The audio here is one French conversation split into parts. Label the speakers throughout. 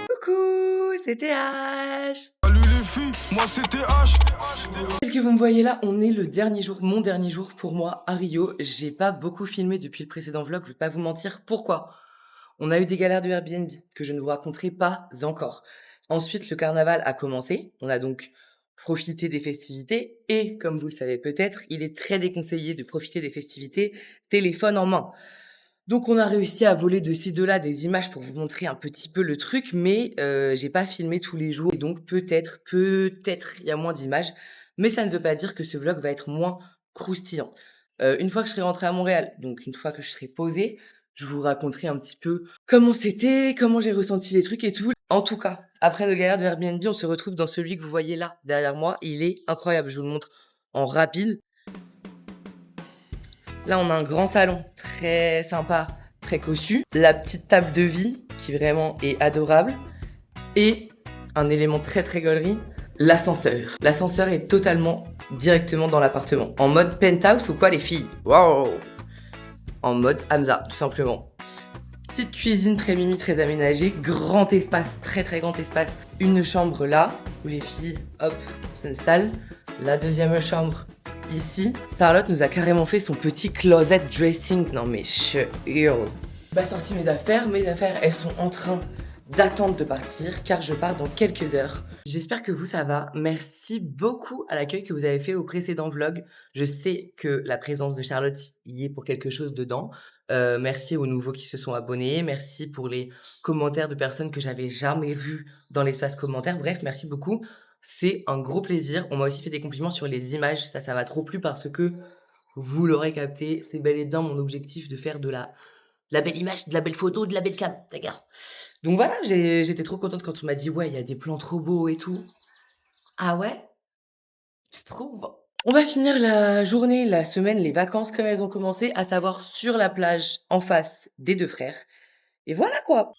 Speaker 1: Coucou, c'était H.
Speaker 2: Salut les filles, moi c'était H.
Speaker 1: Tel que vous me voyez là, on est le dernier jour, mon dernier jour pour moi à Rio. J'ai pas beaucoup filmé depuis le précédent vlog, je vais pas vous mentir. Pourquoi? On a eu des galères de Airbnb que je ne vous raconterai pas encore. Ensuite, le carnaval a commencé. On a donc profité des festivités et, comme vous le savez peut-être, il est très déconseillé de profiter des festivités téléphone en main. Donc on a réussi à voler de ci de là des images pour vous montrer un petit peu le truc, mais j'ai pas filmé tous les jours et donc peut-être il y a moins d'images, mais ça ne veut pas dire que ce vlog va être moins croustillant. Une fois que je serai rentrée à Montréal, donc une fois que je serai posée, je vous raconterai un petit peu comment c'était, comment j'ai ressenti les trucs et tout. En tout cas, après nos galères de Airbnb, on se retrouve dans celui que vous voyez là, derrière moi. Il est incroyable, je vous le montre en rapide. Là, on a un grand salon, très sympa, très cossu. La petite table de vie, qui vraiment est adorable. Et un élément très très gaulerie, l'ascenseur. L'ascenseur est totalement directement dans l'appartement. En mode penthouse ou quoi les filles? Waouh! En mode Hamza, tout simplement. Petite cuisine très mimi, très aménagée. Grand espace, très très grand espace. Une chambre là, où les filles, hop, s'installent. La deuxième chambre ici. Charlotte nous a carrément fait son petit closet dressing. Non mais je hurle. J'ai pas sorti mes affaires elles sont en train d'attendre de partir car je pars dans quelques heures. J'espère que vous ça va. Merci beaucoup à l'accueil que vous avez fait au précédent vlog. Je sais que la présence de Charlotte y est pour quelque chose dedans. Merci aux nouveaux qui se sont abonnés. Merci pour les commentaires de personnes que j'avais jamais vues dans l'espace commentaire. Bref, merci beaucoup. C'est un gros plaisir. On m'a aussi fait des compliments sur les images. Ça m'a trop plu parce que vous l'aurez capté. C'est bel et bien mon objectif de faire de la belle image, de la belle photo, de la belle cam. D'accord. Donc voilà, j'étais trop contente quand on m'a dit ouais, il y a des plans trop beaux et tout. Ah ouais? Tu trouves? On va finir la journée, la semaine, les vacances comme elles ont commencé, à savoir sur la plage en face des deux frères. Et voilà quoi.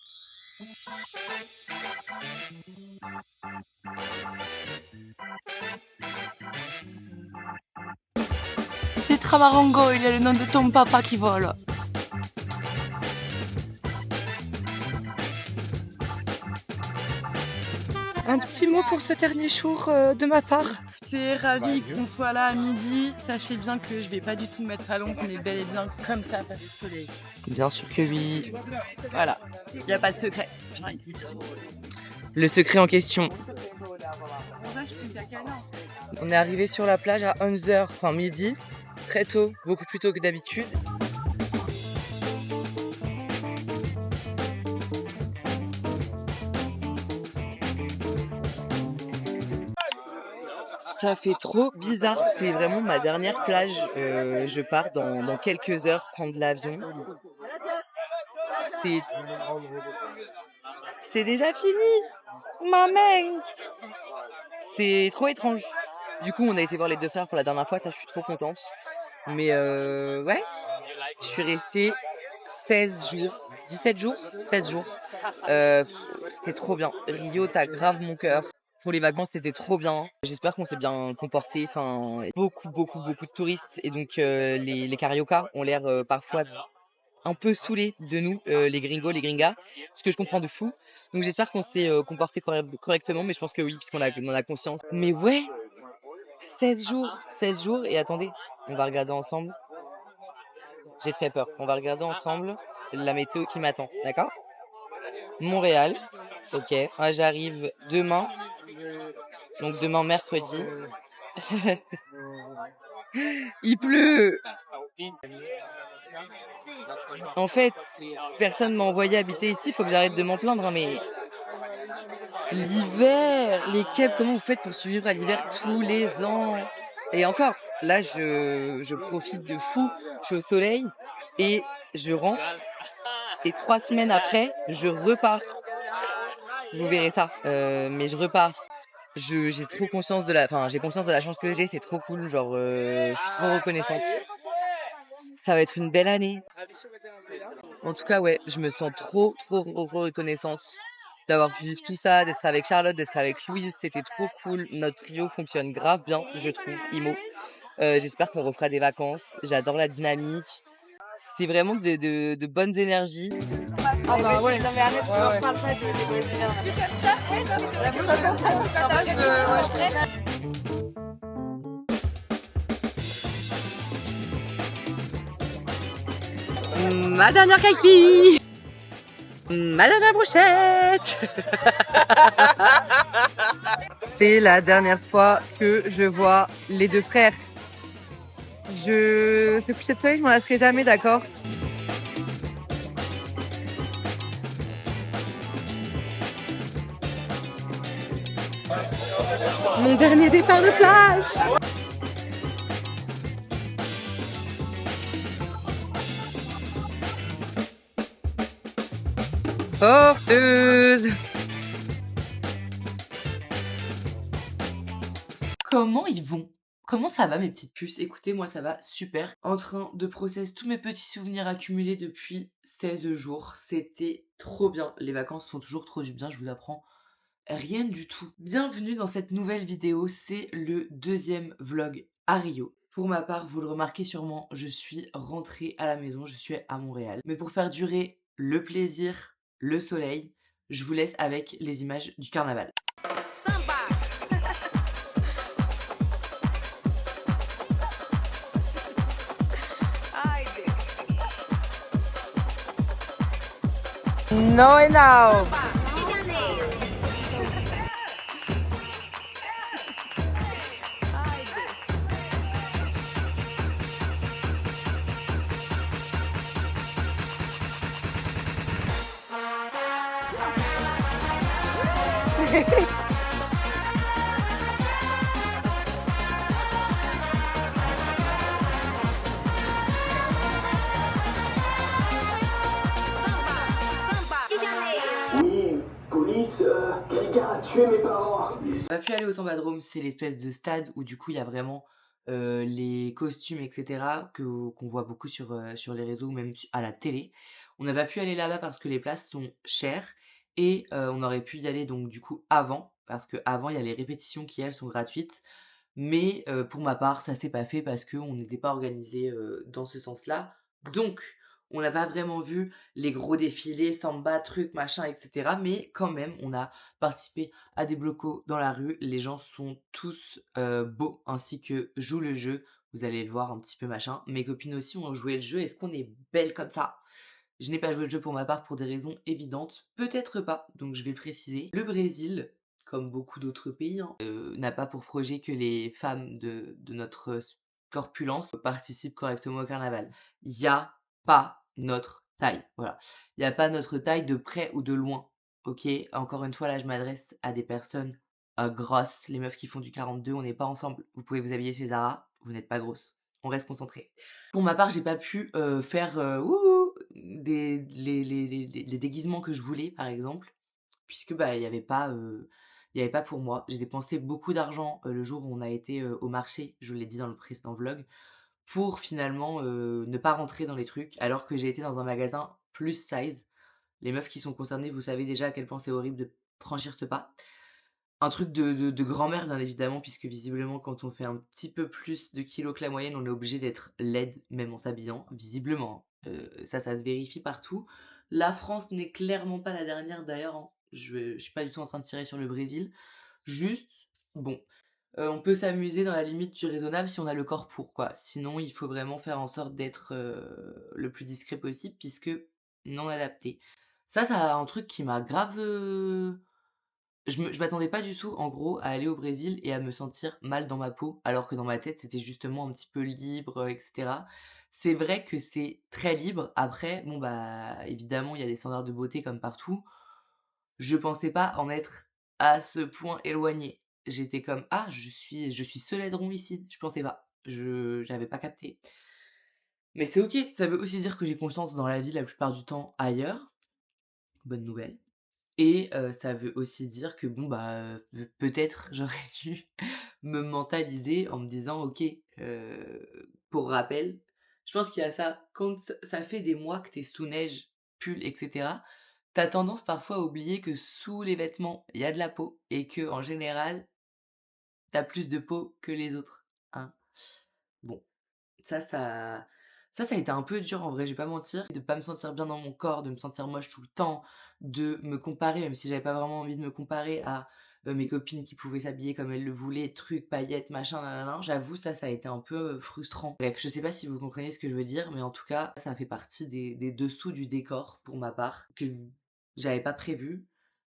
Speaker 3: C'est Tramarongo, il a le nom de ton papa qui vole. Un petit mot pour ce dernier jour de ma part. J'étais ravie qu'on soit là à midi. Sachez bien que je vais pas du tout me mettre à l'ombre, mais bel et bien comme ça, passer le soleil.
Speaker 1: Bien sûr que oui.
Speaker 3: Voilà, il n'y a pas de secret.
Speaker 1: Le secret en question. On est arrivé sur la plage à 11h, enfin midi, très tôt, beaucoup plus tôt que d'habitude. Ça fait trop bizarre, c'est vraiment ma dernière plage. Je pars dans quelques heures prendre l'avion. C'est déjà fini, maman. C'est trop étrange. Du coup, on a été voir les deux frères pour la dernière fois, ça je suis trop contente. Mais ouais, je suis restée 16 jours, 17 jours, 16 jours. C'était trop bien. Rio, t'as grave mon cœur. Pour les vacances, c'était trop bien. J'espère qu'on s'est bien comporté. Enfin, beaucoup de touristes. Et donc, les cariocas ont l'air parfois un peu saoulés de nous, les gringos, les gringas. Ce que je comprends de fou. Donc, j'espère qu'on s'est comporté correctement. Mais je pense que oui, puisqu'on en a conscience. Mais ouais, 16 jours. Et attendez, on va regarder ensemble. J'ai très peur. On va regarder ensemble la météo qui m'attend. D'accord? Montréal. Ok. Moi, j'arrive demain. Donc demain mercredi. Il pleut. En fait, personne m'a envoyé habiter ici, faut que j'arrête de m'en plaindre, hein, mais l'hiver, les kebs, comment vous faites pour survivre à l'hiver tous les ans? Et encore, là je profite de fou, je suis au soleil et je rentre et 3 semaines après, je repars. Vous verrez ça, mais je repars. J'ai trop conscience j'ai conscience de la chance que j'ai, c'est trop cool, genre je suis trop reconnaissante. Ça va être une belle année. En tout cas, ouais, je me sens trop reconnaissante d'avoir pu vivre tout ça, d'être avec Charlotte, d'être avec Louise, c'était trop cool. Notre trio fonctionne grave bien, je trouve, Imo. J'espère qu'on refera des vacances, j'adore la dynamique. C'est vraiment de bonnes énergies.
Speaker 3: Ah bah ouais.
Speaker 4: Non mais arrête,
Speaker 3: Ouais, ouais.
Speaker 4: on parle pas de bonnes énergies.
Speaker 5: Comme ça, ouais, non, mais c'est vrai que ça, tu passes
Speaker 3: Ma dernière caipi. Ma dernière brochette. C'est la dernière fois que je vois les deux frères. Ce coucher de soleil, je m'en lasserai jamais, d'accord? Mon dernier départ de plage. Forceuse.
Speaker 1: Comment ils vont? Comment ça va mes petites puces? Écoutez, moi ça va super. En train de process tous mes petits souvenirs accumulés depuis 16 jours. C'était trop bien. Les vacances font toujours trop du bien, je vous apprends rien du tout. Bienvenue dans cette nouvelle vidéo, c'est le deuxième vlog à Rio. Pour ma part, vous le remarquez sûrement, je suis rentrée à la maison, je suis à Montréal. Mais pour faire durer le plaisir, le soleil, je vous laisse avec les images du carnaval.
Speaker 3: No and now.
Speaker 2: Oui, police, quelqu'un a tué mes parents.
Speaker 1: On va plus aller au Sambadrome, c'est l'espèce de stade où du coup il y a vraiment les costumes, etc. qu'on voit beaucoup sur les réseaux ou même à la télé. On n'a pas pu aller là-bas parce que les places sont chères et on aurait pu y aller donc du coup avant, parce qu'avant il y a les répétitions qui elles sont gratuites. Mais pour ma part, ça s'est pas fait parce qu'on n'était pas organisé dans ce sens-là. Donc, on n'a pas vraiment vu les gros défilés, samba, trucs, machin, etc. Mais quand même, on a participé à des blocos dans la rue. Les gens sont tous beaux ainsi que jouent le jeu. Vous allez le voir un petit peu machin. Mes copines aussi ont joué le jeu. Est-ce qu'on est belle comme ça? Je n'ai pas joué le jeu pour ma part pour des raisons évidentes. Peut-être pas, donc je vais le préciser. Le Brésil, comme beaucoup d'autres pays, hein, n'a pas pour projet que les femmes de notre corpulence participent correctement au carnaval. Il n'y a pas notre taille, voilà. Il n'y a pas notre taille de près ou de loin, ok? Encore une fois, là, je m'adresse à des personnes grosses, les meufs qui font du 42, on n'est pas ensemble. Vous pouvez vous habiller chez Zara, vous n'êtes pas grosse. On reste concentré. Pour ma part, j'ai pas pu faire les déguisements que je voulais, par exemple, puisque bah il y avait pas pour moi. J'ai dépensé beaucoup d'argent le jour où on a été au marché, je vous l'ai dit dans le précédent vlog, pour finalement ne pas rentrer dans les trucs, alors que j'ai été dans un magasin plus size. Les meufs qui sont concernées, vous savez déjà à quel point c'est horrible de franchir ce pas. Un truc de grand-mère, bien évidemment, puisque visiblement, quand on fait un petit peu plus de kilos que la moyenne, on est obligé d'être laide, même en s'habillant, visiblement. Ça se vérifie partout. La France n'est clairement pas la dernière, d'ailleurs. Hein. Je suis pas du tout en train de tirer sur le Brésil. Juste, bon, on peut s'amuser dans la limite du raisonnable si on a le corps pour, quoi. Sinon, il faut vraiment faire en sorte d'être le plus discret possible, puisque non adapté. Ça a un truc qui m'a grave... Je m'attendais pas du tout, en gros, à aller au Brésil et à me sentir mal dans ma peau, alors que dans ma tête, c'était justement un petit peu libre, etc. C'est vrai que c'est très libre. Après, bon, bah, évidemment, il y a des standards de beauté comme partout. Je pensais pas en être à ce point éloigné. J'étais comme, ah, je suis seule aideron ici. Je pensais pas. J'avais pas capté. Mais c'est ok. Ça veut aussi dire que j'ai confiance dans la vie la plupart du temps ailleurs. Bonne nouvelle. Et ça veut aussi dire que bon bah, peut-être j'aurais dû me mentaliser en me disant: «OK, pour rappel», je pense qu'il y a ça, quand ça fait des mois que t'es sous neige, pull et cetera, tu tendance parfois à oublier que sous les vêtements, il y a de la peau et que en général, t'as plus de peau que les autres, hein. Bon, ça Ça a été un peu dur en vrai, je vais pas mentir, de pas me sentir bien dans mon corps, de me sentir moche tout le temps, de me comparer, même si j'avais pas vraiment envie de me comparer à, mes copines qui pouvaient s'habiller comme elles le voulaient, trucs, paillettes, machin, nin. J'avoue ça a été un peu, frustrant. Bref, je sais pas si vous comprenez ce que je veux dire, mais en tout cas, ça fait partie des dessous du décor pour ma part, que j'avais pas prévu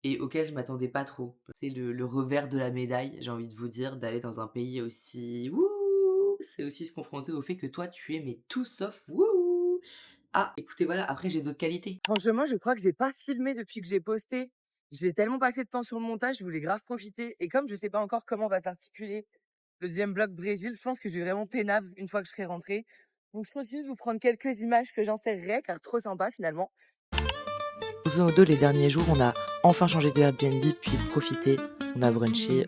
Speaker 1: et auquel je m'attendais pas trop. C'est le revers de la médaille, j'ai envie de vous dire, d'aller dans un pays aussi wouh! C'est aussi se confronter au fait que toi, tu es mais tout sauf wouh! Ah, écoutez, voilà, après j'ai d'autres qualités. Franchement, je crois que j'ai pas filmé depuis que j'ai posté. J'ai tellement passé de temps sur le montage, je voulais grave profiter. Et comme je sais pas encore comment va s'articuler le deuxième bloc Brésil, je pense que je vais vraiment peinave une fois que je serai rentrée. Donc je continue de vous prendre quelques images que j'insérerai, car trop sympa finalement. Grosso modo, les derniers jours, on a enfin changé de Airbnb, puis profité, on a brunché.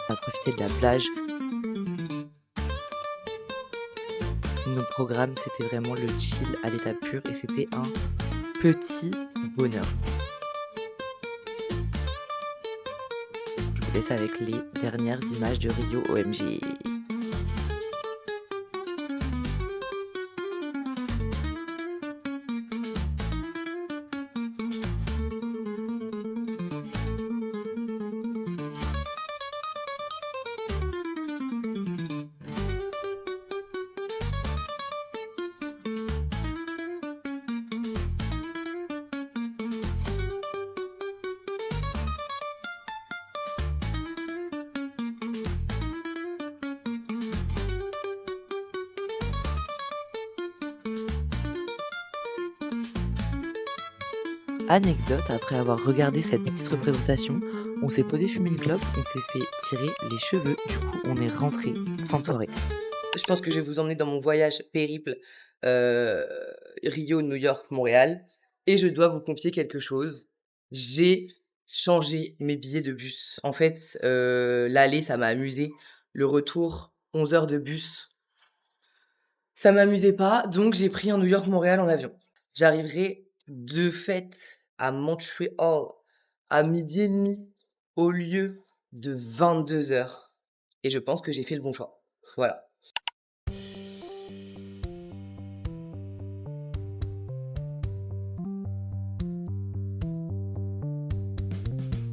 Speaker 1: On a profité de la plage. Notre programme, c'était vraiment le chill à l'état pur et c'était un petit bonheur. Je vous laisse avec les dernières images de Rio OMG. Anecdote, après avoir regardé cette petite représentation, on s'est posé fumer une clope, on s'est fait tirer les cheveux, du coup on est rentré, fin de soirée. Je pense que je vais vous emmener dans mon voyage périple Rio, New York, Montréal, et je dois vous confier quelque chose. J'ai changé mes billets de bus. En fait, l'aller, ça m'a amusé. Le retour, 11 heures de bus, ça m'amusait pas, donc j'ai pris un New York-Montréal en avion. J'arriverai de fait à Montréal à 12h30 au lieu de 22h. Et je pense que j'ai fait le bon choix. Voilà.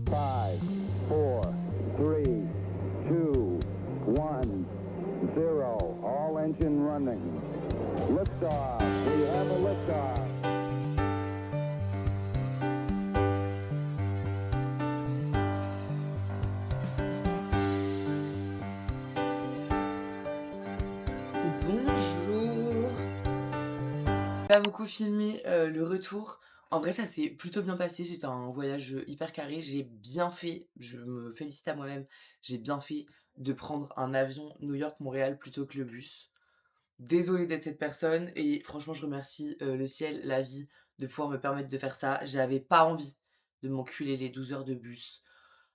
Speaker 4: Five, four, three, two, one, zero. All engine running. Liftoff. We have a liftoff.
Speaker 1: Bonjour. Pas beaucoup filmé le retour. En vrai, ça s'est plutôt bien passé. C'était un voyage hyper carré. J'ai bien fait, je me félicite à moi-même, j'ai bien fait de prendre un avion New York-Montréal plutôt que le bus. Désolée d'être cette personne et franchement, je remercie le ciel, la vie de pouvoir me permettre de faire ça. J'avais pas envie de m'enculer les 12 heures de bus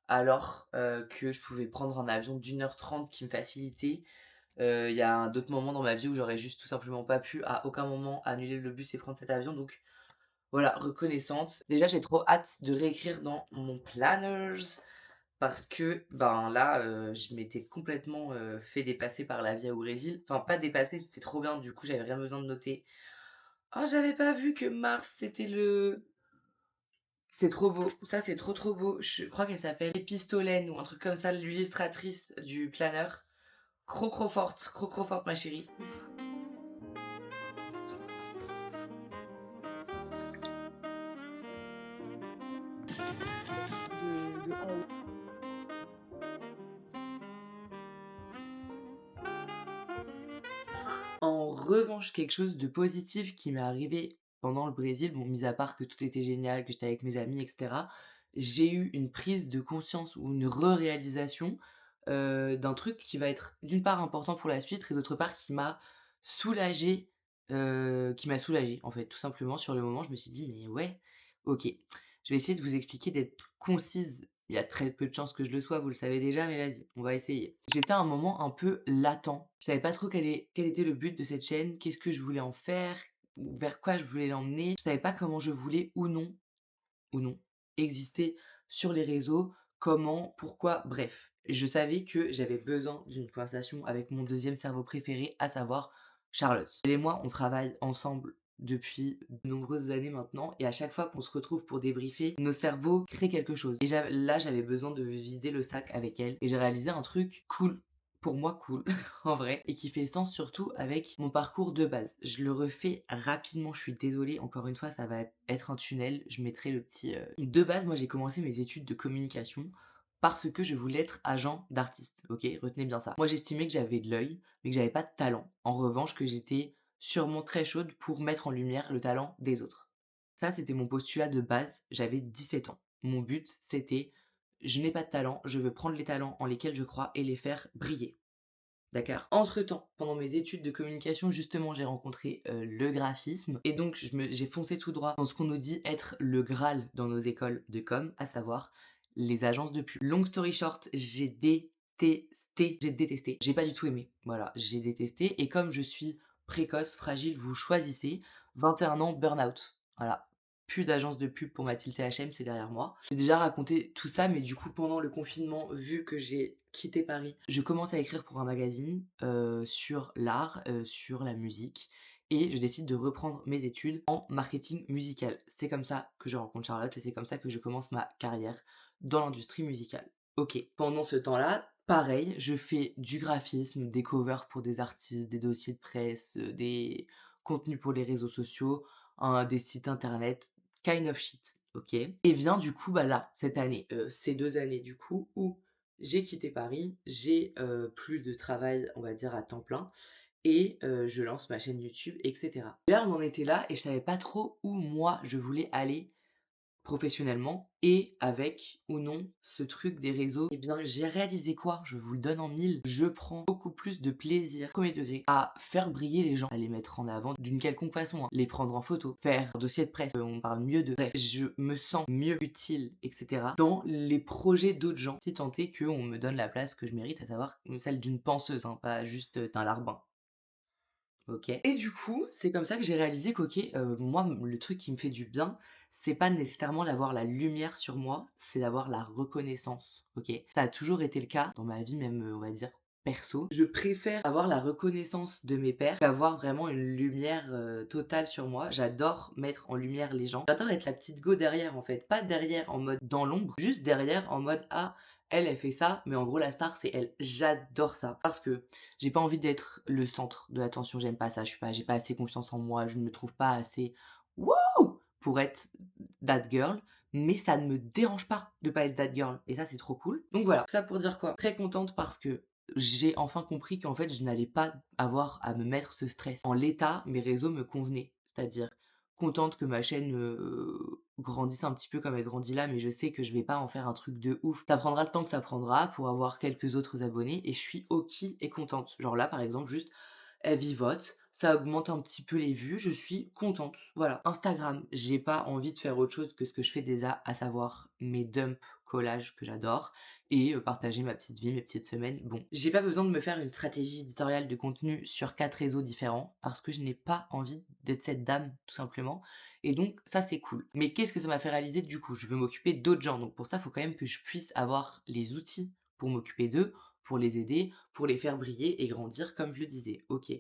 Speaker 1: alors que je pouvais prendre un avion d'1h30 qui me facilitait. Il y a d'autres moments dans ma vie où j'aurais juste tout simplement pas pu à aucun moment annuler le bus et prendre cet avion. Donc voilà, reconnaissante. Déjà, j'ai trop hâte de réécrire dans mon planners parce que ben là, je m'étais complètement fait dépasser par la vie au Brésil. Enfin, pas dépasser, c'était trop bien. Du coup, j'avais rien besoin de noter. Oh, j'avais pas vu que mars, c'était le... C'est trop beau. Ça, c'est trop trop beau. Je crois qu'elle s'appelle Épistolène ou un truc comme ça, l'illustratrice du planner. Trop forte, ma chérie. En revanche, quelque chose de positif qui m'est arrivé pendant le Brésil, bon, mis à part que tout était génial, que j'étais avec mes amis, etc., j'ai eu une prise de conscience ou une re-réalisation d'un truc qui va être d'une part important pour la suite et d'autre part soulagé, qui m'a soulagé en fait, tout simplement sur le moment, je me suis dit mais ouais, ok, je vais essayer de vous expliquer, d'être concise Il y a très peu de chances que je le sois, vous le savez déjà, mais vas-y, on va essayer. J'étais à un moment un peu latent. Je savais pas trop quel était le but de cette chaîne, qu'est-ce que je voulais en faire, vers quoi je voulais l'emmener. Je savais pas comment je voulais ou non, exister sur les réseaux, comment, pourquoi, bref. Je savais que j'avais besoin d'une conversation avec mon deuxième cerveau préféré, à savoir Charlotte. Elle et moi, on travaille ensemble depuis de nombreuses années maintenant, et à chaque fois qu'on se retrouve pour débriefer, nos cerveaux créent quelque chose. Et là, j'avais besoin de vider le sac avec elle, et j'ai réalisé un truc cool. Pour moi, cool, en vrai, et qui fait sens surtout avec mon parcours de base. Je le refais rapidement, je suis désolée, encore une fois, ça va être un tunnel, je mettrai le petit... De base, moi j'ai commencé mes études de communication parce que je voulais être agent d'artiste, ok? Retenez bien ça. Moi j'estimais que j'avais de l'œil, mais que j'avais pas de talent. En revanche, que j'étais sûrement très chaude pour mettre en lumière le talent des autres. Ça, c'était mon postulat de base, j'avais 17 ans. Mon but, c'était je n'ai pas de talent, je veux prendre les talents en lesquels je crois et les faire briller. D'accord. Entre-temps, pendant mes études de communication, justement, j'ai rencontré le graphisme. Et donc, j'ai foncé tout droit dans ce qu'on nous dit être le Graal dans nos écoles de com, à savoir les agences de pub. Long story short, j'ai détesté. J'ai pas du tout aimé. Voilà, j'ai détesté. Et comme je suis précoce, fragile, vous choisissez. 21 ans, burn-out. Voilà. Plus d'agence de pub pour Mathilde THM, c'est derrière moi. J'ai déjà raconté tout ça, mais du coup, pendant le confinement, vu que j'ai quitté Paris, je commence à écrire pour un magazine sur l'art, sur la musique, et je décide de reprendre mes études en marketing musical. C'est comme ça que je rencontre Charlotte, et c'est comme ça que je commence ma carrière dans l'industrie musicale. Ok, pendant ce temps-là, pareil, je fais du graphisme, des covers pour des artistes, des dossiers de presse, des contenus pour les réseaux sociaux, des sites internet, kind of shit, ok. Et vient du coup, bah là, cette année, ces 2 années du coup, où j'ai quitté Paris, j'ai plus de travail, on va dire, à temps plein, et je lance ma chaîne YouTube, etc. Là, on en était là, et je savais pas trop où moi je voulais aller professionnellement, et avec ou non ce truc des réseaux. Et bien j'ai réalisé quoi? Je vous le donne en mille. Je prends beaucoup plus de plaisir, premier degré, à faire briller les gens, à les mettre en avant d'une quelconque façon, hein. Les prendre en photo, faire un dossier de presse, on parle mieux de... Bref, je me sens mieux utile, etc. dans les projets d'autres gens, si tant est qu'on me donne la place que je mérite, à savoir celle d'une penseuse, hein, pas juste d'un larbin. Ok. Et du coup, c'est comme ça que j'ai réalisé qu'ok, moi, le truc qui me fait du bien, c'est pas nécessairement d'avoir la lumière sur moi, c'est d'avoir la reconnaissance, ok. Ça a toujours été le cas dans ma vie, même, on va dire, perso. Je préfère avoir la reconnaissance de mes pairs qu'avoir vraiment une lumière totale sur moi. J'adore mettre en lumière les gens. J'adore être la petite go derrière, en fait. Pas derrière en mode dans l'ombre, juste derrière en mode ah, elle fait ça, mais en gros, la star, c'est elle. J'adore ça. Parce que j'ai pas envie d'être le centre de l'attention, j'aime pas ça, j'ai pas assez confiance en moi, je ne me trouve pas assez wouh pour être that girl, mais ça ne me dérange pas de pas être that girl, et ça c'est trop cool. Donc voilà, tout ça pour dire quoi? Très contente parce que j'ai enfin compris qu'en fait je n'allais pas avoir à me mettre ce stress. En l'état, mes réseaux me convenaient, c'est-à-dire contente que ma chaîne grandisse un petit peu comme elle grandit là, mais je sais que je vais pas en faire un truc de ouf. Ça prendra le temps que ça prendra pour avoir quelques autres abonnés, et je suis ok et contente. Genre là par exemple, juste elle vivote, ça augmente un petit peu les vues, je suis contente. Voilà. Instagram, j'ai pas envie de faire autre chose que ce que je fais déjà, à savoir mes dumps collages que j'adore, et partager ma petite vie, mes petites semaines. Bon, j'ai pas besoin de me faire une stratégie éditoriale de contenu sur 4 réseaux différents, parce que je n'ai pas envie d'être cette dame, tout simplement. Et donc, ça c'est cool. Mais qu'est-ce que ça m'a fait réaliser du coup? Je veux m'occuper d'autres gens, donc pour ça, il faut quand même que je puisse avoir les outils pour m'occuper d'eux, pour les aider, pour les faire briller et grandir, comme je le disais. Ok.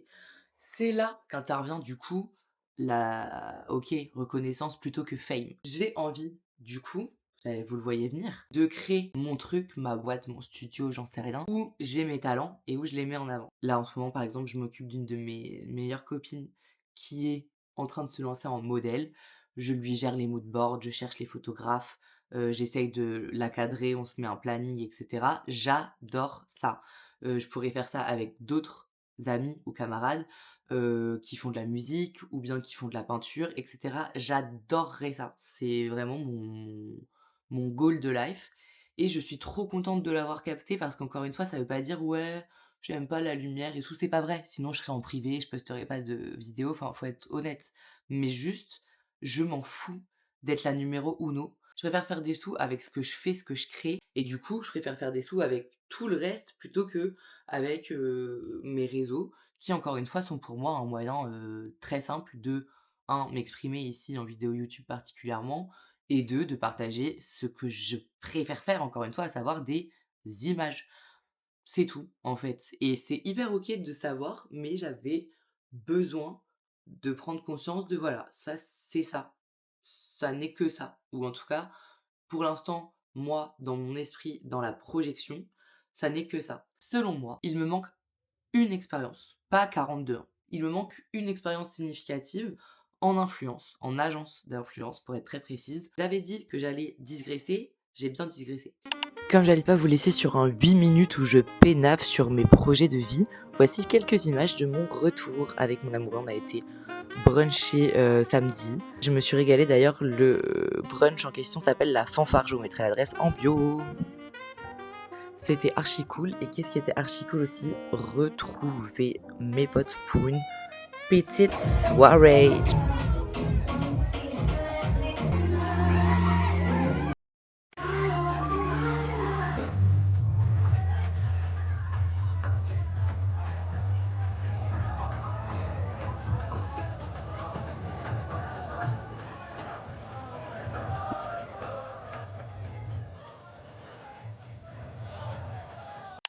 Speaker 1: C'est là qu'intervient du coup la reconnaissance plutôt que fame. J'ai envie, du coup, vous le voyez venir, de créer mon truc, ma boîte, mon studio, j'en sais rien, où j'ai mes talents et où je les mets en avant. Là, en ce moment, par exemple, je m'occupe d'une de mes meilleures copines qui est en train de se lancer en modèle. Je lui gère les moodboards, je cherche les photographes, j'essaye de la cadrer, on se met un planning, etc. J'adore ça. Je pourrais faire ça avec d'autres amis ou camarades qui font de la musique ou bien qui font de la peinture, etc. J'adorerais ça. C'est vraiment mon goal de life. Et je suis trop contente de l'avoir capté, parce qu'encore une fois, ça veut pas dire ouais, j'aime pas la lumière et tout. C'est pas vrai. Sinon, je serais en privé, je posterais pas de vidéos. Enfin, faut être honnête. Mais juste, je m'en fous d'être la numéro uno. Je préfère faire des sous avec ce que je fais, ce que je crée. Et du coup, je préfère faire des sous avec tout le reste plutôt que avec mes réseaux, qui encore une fois sont pour moi un moyen très simple de, un, m'exprimer ici en vidéo YouTube particulièrement, et deux, de partager ce que je préfère faire, encore une fois, à savoir des images. C'est tout, en fait. Et c'est hyper OK de savoir, mais j'avais besoin de prendre conscience de voilà, ça, c'est ça. Ça n'est que ça. Ou en tout cas, pour l'instant, moi, dans mon esprit, dans la projection, ça n'est que ça. Selon moi, il me manque une expérience, pas 42 ans. Il me manque une expérience significative en influence, en agence d'influence pour être très précise. J'avais dit que j'allais digresser, j'ai bien digressé. Comme j'allais pas vous laisser sur un 8 minutes où je pénave sur mes projets de vie, voici quelques images de mon retour avec mon amoureux. On a été bruncher samedi. Je me suis régalée d'ailleurs, le brunch en question s'appelle la Fanfare, je vous mettrai l'adresse en bio. C'était archi cool, et qu'est-ce qui était archi cool aussi? Retrouver mes potes pour une petite soirée.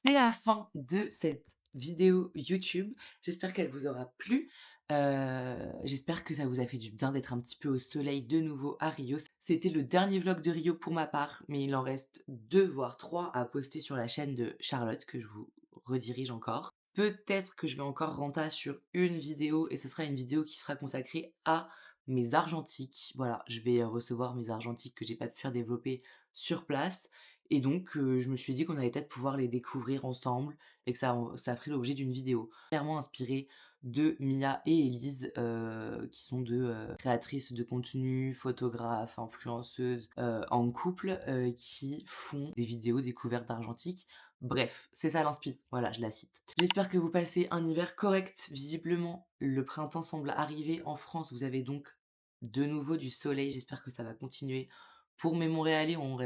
Speaker 1: C'est la fin de cette vidéo YouTube. J'espère qu'elle vous aura plu. J'espère que ça vous a fait du bien d'être un petit peu au soleil de nouveau à Rio. C'était le dernier vlog de Rio pour ma part, mais il en reste 2 voire 3 à poster sur la chaîne de Charlotte, que je vous redirige encore. Peut-être que je vais encore renta sur une vidéo, et ce sera une vidéo qui sera consacrée à mes argentiques. Voilà, je vais recevoir mes argentiques que j'ai pas pu faire développer sur place. Et donc, je me suis dit qu'on allait peut-être pouvoir les découvrir ensemble et que ça ferait l'objet d'une vidéo. Clairement inspirée de Mia et Elise, qui sont 2 créatrices de contenu, photographes, influenceuses, en couple, qui font des vidéos découvertes d'argentique. Bref, c'est ça l'inspi, voilà, je la cite. J'espère que vous passez un hiver correct. Visiblement, le printemps semble arriver en France. Vous avez donc de nouveau du soleil. J'espère que ça va continuer. Pour mes Montréalais, on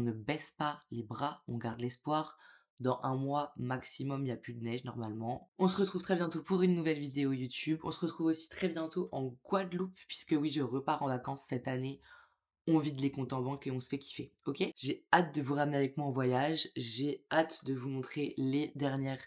Speaker 1: ne baisse pas les bras, on garde l'espoir. Dans un mois maximum, il n'y a plus de neige normalement. On se retrouve très bientôt pour une nouvelle vidéo YouTube. On se retrouve aussi très bientôt en Guadeloupe, puisque oui, je repars en vacances cette année. On vide les comptes en banque et on se fait kiffer, ok? J'ai hâte de vous ramener avec moi en voyage. J'ai hâte de vous montrer les dernières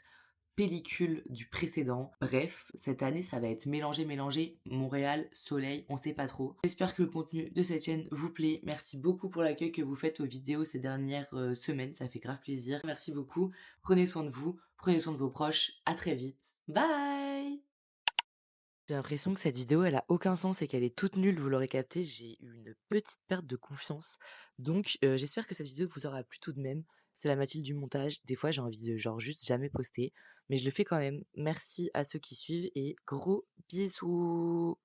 Speaker 1: pellicule du précédent. Bref, cette année ça va être mélangé, Montréal, soleil, on sait pas trop. J'espère que le contenu de cette chaîne vous plaît. Merci beaucoup pour l'accueil que vous faites aux vidéos ces dernières semaines, ça fait grave plaisir. Merci beaucoup, prenez soin de vous, prenez soin de vos proches, à très vite. Bye! J'ai l'impression que cette vidéo elle a aucun sens et qu'elle est toute nulle, vous l'aurez capté, j'ai eu une petite perte de confiance. Donc j'espère que cette vidéo vous aura plu tout de même. C'est la Mathilde du montage, des fois j'ai envie de genre juste jamais poster, mais je le fais quand même. Merci à ceux qui suivent et gros bisous.